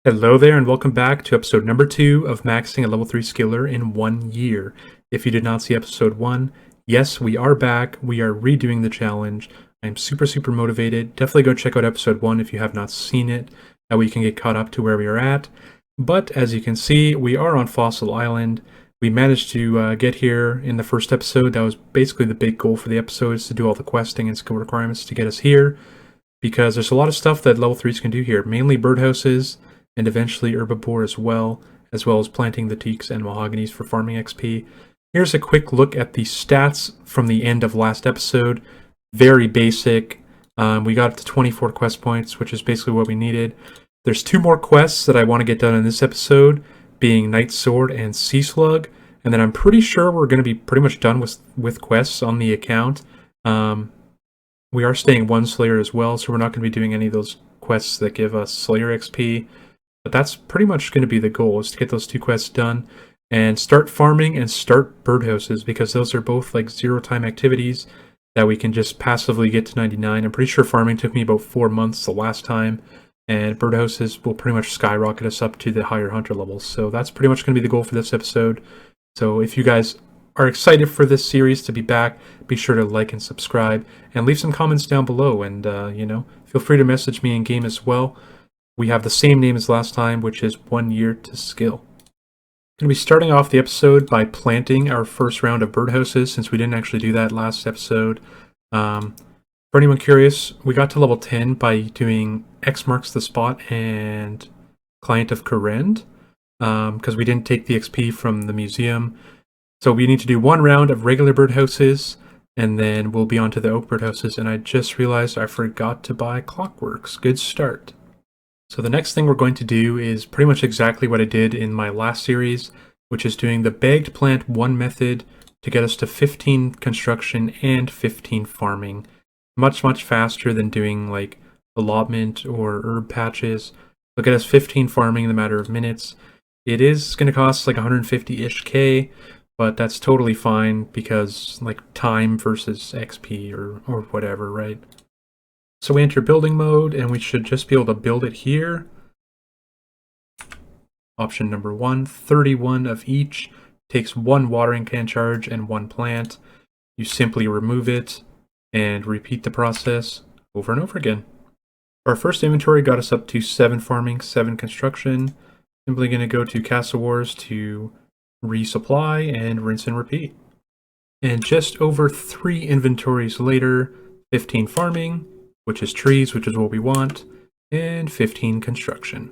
Hello there and welcome back to episode number 2 of maxing a level 3 skiller in 1 year. If you did not see episode 1, yes, we are back. We are redoing the challenge. I'm super motivated. Definitely go check out episode 1 if you have not seen it. That way you can get caught up to where we are at. But as you can see, we are on Fossil Island. We managed to get here in the first episode. That was basically the big goal for the episode, is to do all the questing and skill requirements to get us here. Because there's a lot of stuff that level 3s can do here, mainly birdhouses, and eventually herbivore as well as planting the teaks and mahoganies for farming XP. Here's a quick look at the stats from the end of last episode. Very basic. We got up to 24 quest points, which is basically what we needed. There's 2 more quests that I want to get done in this episode, being Night Sword and Sea Slug, and then I'm pretty sure we're going to be pretty much done with quests on the account. We are staying 1 Slayer as well, so we're not going to be doing any of those quests that give us Slayer XP. But that's pretty much going to be the goal, is to get those 2 quests done and start farming and start birdhouses, because those are both like 0-time activities that we can just passively get to 99. I'm pretty sure farming took me about 4 months the last time, and birdhouses will pretty much skyrocket us up to the higher hunter levels. So that's pretty much going to be the goal for this episode. So if you guys are excited for this series to be back, be sure to like and subscribe and leave some comments down below, and feel free to message me in game as well. We have the same name as last time, which is 1 year to skill. I'm going to be starting off the episode by planting our first round of birdhouses, since we didn't actually do that last episode. For anyone curious, we got to level 10 by doing X marks the spot and Client of Korend, because we didn't take the XP from the museum. So we need to do 1 round of regular birdhouses, and then we'll be on to the oak birdhouses. And I just realized I forgot to buy clockworks. Good start. So the next thing we're going to do is pretty much exactly what I did in my last series, which is doing the bagged plant 1 method to get us to 15 construction and 15 farming. Much faster than doing like allotment or herb patches. It'll get us 15 farming in a matter of minutes. It is going to cost like 150-ish K, but that's totally fine, because like time versus XP or whatever, right? So we enter building mode, and we should just be able to build it here. Option number 1, 31 of each. Takes 1 watering can charge and 1 plant. You simply remove it and repeat the process over and over again. Our first inventory got us up to 7 farming, 7 construction. Simply going to go to Castle Wars to resupply and rinse and repeat. And just over 3 inventories later, 15 farming, which is trees, which is what we want, and 15 construction.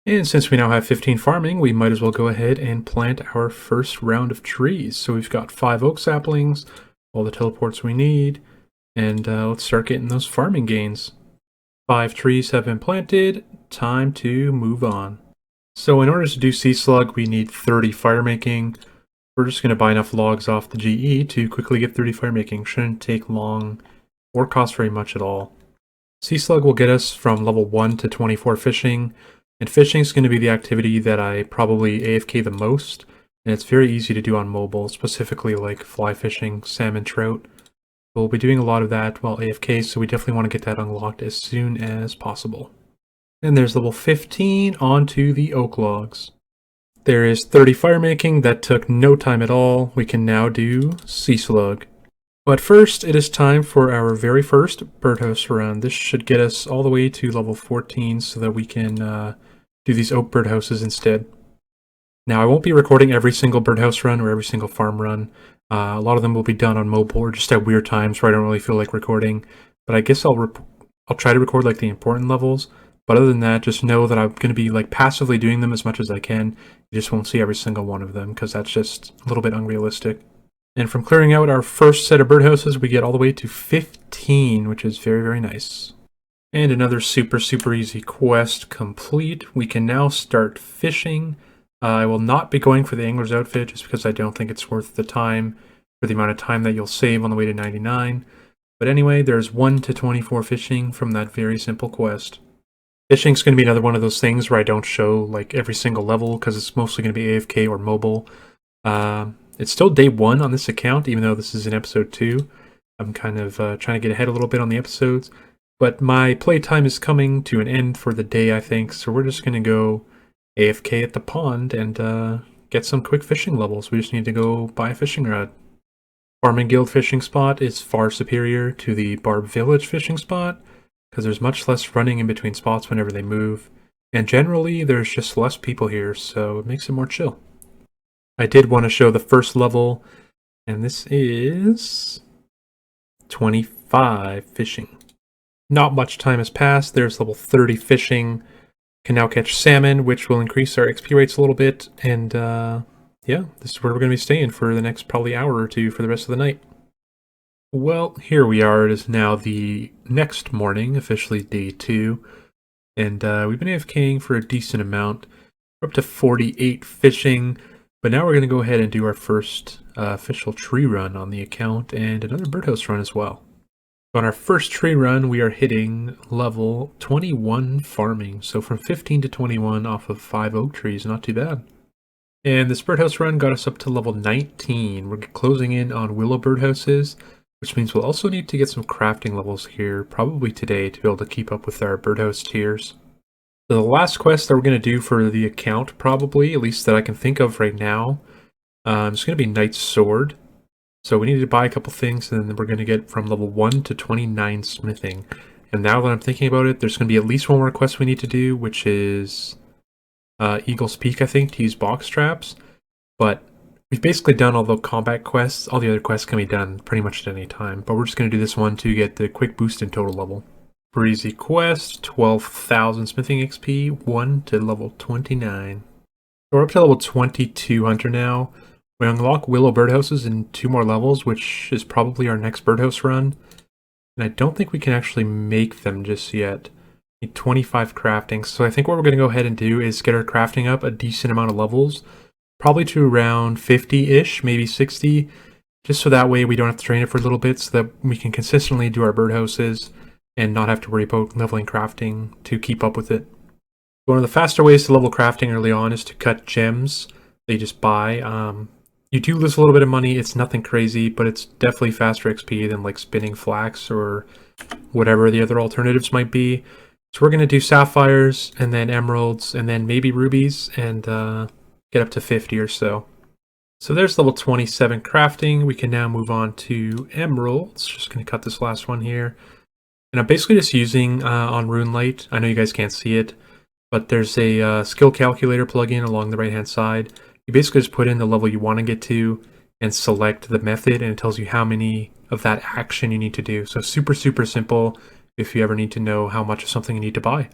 And since we now have 15 farming, we might as well go ahead and plant our first round of trees. So we've got 5 oak saplings, all the teleports we need, and let's start getting those farming gains. 5 trees have been planted, time to move on. So in order to do sea slug, we need 30 fire making. We're just going to buy enough logs off the GE to quickly get 30 fire making. Shouldn't take long or cost very much at all. Sea slug will get us from level 1 to 24 fishing, and fishing is going to be the activity that I probably AFK the most, and it's very easy to do on mobile, specifically like fly fishing, salmon, trout. We'll be doing a lot of that while AFK, so we definitely want to get that unlocked as soon as possible. And there's level 15 onto the oak logs. There is 30 fire making. That took no time at all. We can now do sea slug. But first, it is time for our very first birdhouse run. This should get us all the way to level 14 so that we can do these oak birdhouses instead. Now, I won't be recording every single birdhouse run or every single farm run. A lot of them will be done on mobile or just at weird times where I don't really feel like recording. But I guess I'll try to record like the important levels. But other than that, just know that I'm going to be like passively doing them as much as I can. You just won't see every single one of them, because that's just a little bit unrealistic. And from clearing out our first set of birdhouses, we get all the way to 15, which is very nice. And another super easy quest complete. We can now start fishing. I will not be going for the angler's outfit, just because I don't think it's worth the time, for the amount of time that you'll save on the way to 99. But anyway, there's 1 to 24 fishing from that very simple quest. Fishing's going to be another one of those things where I don't show like every single level, because it's mostly going to be AFK or mobile. It's still day 1 on this account, even though this is in episode 2. I'm kind of trying to get ahead a little bit on the episodes. But my playtime is coming to an end for the day, I think, so we're just going to go AFK at the pond and get some quick fishing levels. We just need to go buy a fishing rod. Farming Guild fishing spot is far superior to the Barb Village fishing spot, because there's much less running in between spots whenever they move. And generally, there's just less people here, so it makes it more chill. I did want to show the first level, and this is 25 fishing. Not much time has passed. There's level 30 fishing. Can now catch salmon, which will increase our XP rates a little bit. And yeah, this is where we're going to be staying for the next probably hour or two for the rest of the night. Well, here we are. It is now the next morning, officially day 2. And we've been AFKing for a decent amount. We're up to 48 fishing. But now we're going to go ahead and do our first official tree run on the account and another birdhouse run as well. On our first tree run, we are hitting level 21 farming. So from 15 to 21 off of 5 oak trees, not too bad. And this birdhouse run got us up to level 19. We're closing in on willow birdhouses, which means we'll also need to get some crafting levels here, probably today, to be able to keep up with our birdhouse tiers. So the last quest that we're going to do for the account, probably, at least that I can think of right now, is going to be Knight's Sword. So we need to buy a couple things, and then we're going to get from level 1 to 29 smithing. And now that I'm thinking about it, there's going to be at least one more quest we need to do, which is Eagle's Peak, I think, to use box traps. But we've basically done all the combat quests. All the other quests can be done pretty much at any time. But we're just going to do this one to get the quick boost in total level. Breezy quest, 12,000 smithing XP, 1 to level 29. So we're up to level 22 hunter now. We unlock willow birdhouses in 2 more levels, which is probably our next birdhouse run. And I don't think we can actually make them just yet. We need 25 crafting. So I think what we're going to go ahead and do is get our crafting up a decent amount of levels. Probably to around 50-ish, maybe 60. Just so that way we don't have to train it for a little bit so that we can consistently do our birdhouses and not have to worry about leveling crafting to keep up with it. One of the faster ways to level crafting early on is to cut gems that you just buy. You do lose a little bit of money. It's nothing crazy, but it's definitely faster XP than like spinning flax or whatever the other alternatives might be. So we're going to do sapphires and then emeralds and then maybe rubies and get up to 50 or so. So there's level 27 crafting. We can now move on to emeralds. Just going to cut this last one here. And I'm basically just using on RuneLight. I know you guys can't see it, but there's a skill calculator plugin along the right hand side. You basically just put in the level you want to get to and select the method, and it tells you how many of that action you need to do. So super, super simple if you ever need to know how much of something you need to buy.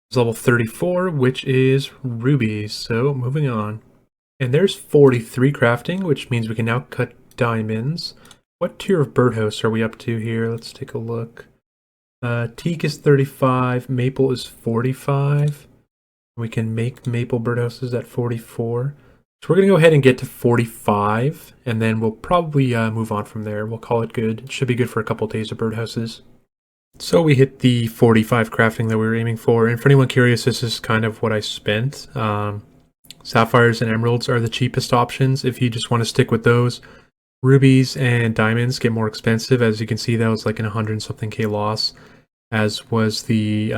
There's level 34, which is rubies. So moving on. And there's 43 crafting, which means we can now cut diamonds. What tier of birdhouse are we up to here? Let's take a look. Teak is 35, maple is 45. We can make maple birdhouses at 44. So we're going to go ahead and get to 45, and then we'll probably move on from there. We'll call it good. It should be good for a couple days of birdhouses. So we hit the 45 crafting that we were aiming for, and for anyone curious, this is kind of what I spent. Sapphires and emeralds are the cheapest options if you just want to stick with those. Rubies and diamonds get more expensive. As you can see, that was like an 100-something K loss, as was the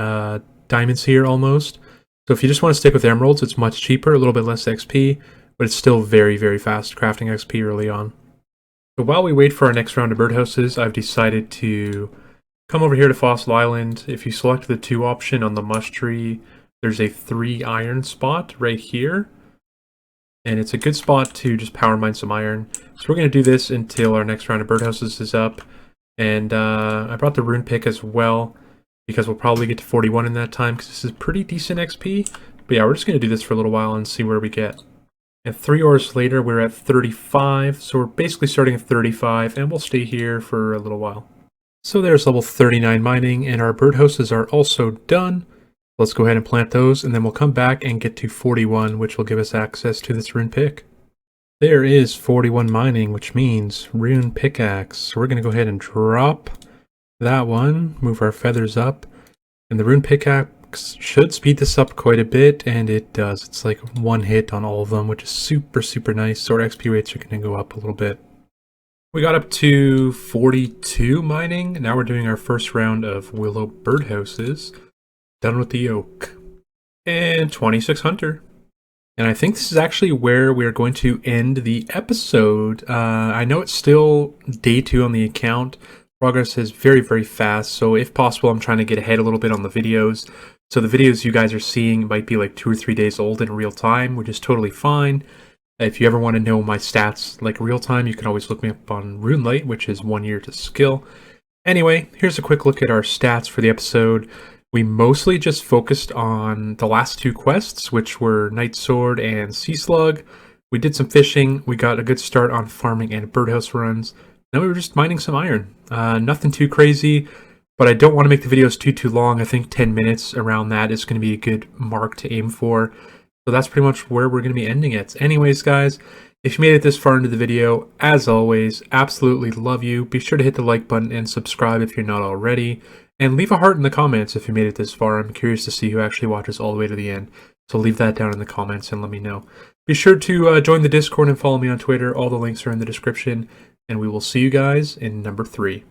diamonds here almost. So if you just want to stick with emeralds, it's much cheaper, a little bit less XP, but it's still very, very fast crafting XP early on. So while we wait for our next round of birdhouses, I've decided to come over here to Fossil Island. If you select the 2 option on the mush tree, there's a 3 iron spot right here. And it's a good spot to just power mine some iron. So we're going to do this until our next round of birdhouses is up. And I brought the rune pick as well, because we'll probably get to 41 in that time, because this is pretty decent XP. But yeah, we're just going to do this for a little while and see where we get. And 3 hours later, we're at 35. So we're basically starting at 35, and we'll stay here for a little while. So there's level 39 mining, and our birdhouses are also done. Let's go ahead and plant those, and then we'll come back and get to 41, which will give us access to this rune pick. There is 41 mining, which means rune pickaxe. So we're going to go ahead and drop that one, move our feathers up, and the rune pickaxe should speed this up quite a bit, and it does. It's like 1 hit on all of them, which is super, super nice. So our XP rates are going to go up a little bit. We got up to 42 mining. Now we're doing our first round of willow birdhouses. Done with the oak. And 26 hunter. And I think this is actually where we're going to end the episode. I know it's still day 2 on the account. Progress is very, very fast. So if possible, I'm trying to get ahead a little bit on the videos. So the videos you guys are seeing might be like 2 or 3 days old in real time, which is totally fine. If you ever want to know my stats like real time, you can always look me up on RuneLight, which is 1 year to skill. Anyway, here's a quick look at our stats for the episode. We mostly just focused on the last 2 quests, which were Night Sword and Sea Slug. We did some fishing. We got a good start on farming and birdhouse runs. Now we were just mining some iron. Nothing too crazy, but I don't want to make the videos too long. I think 10 minutes around that is going to be a good mark to aim for. So that's pretty much where we're going to be ending it. Anyways, guys, if you made it this far into the video, as always, absolutely love you. Be sure to hit the like button and subscribe if you're not already. And leave a heart in the comments if you made it this far. I'm curious to see who actually watches all the way to the end. So leave that down in the comments and let me know. Be sure to join the Discord and follow me on Twitter. All the links are in the description. And we will see you guys in number 3.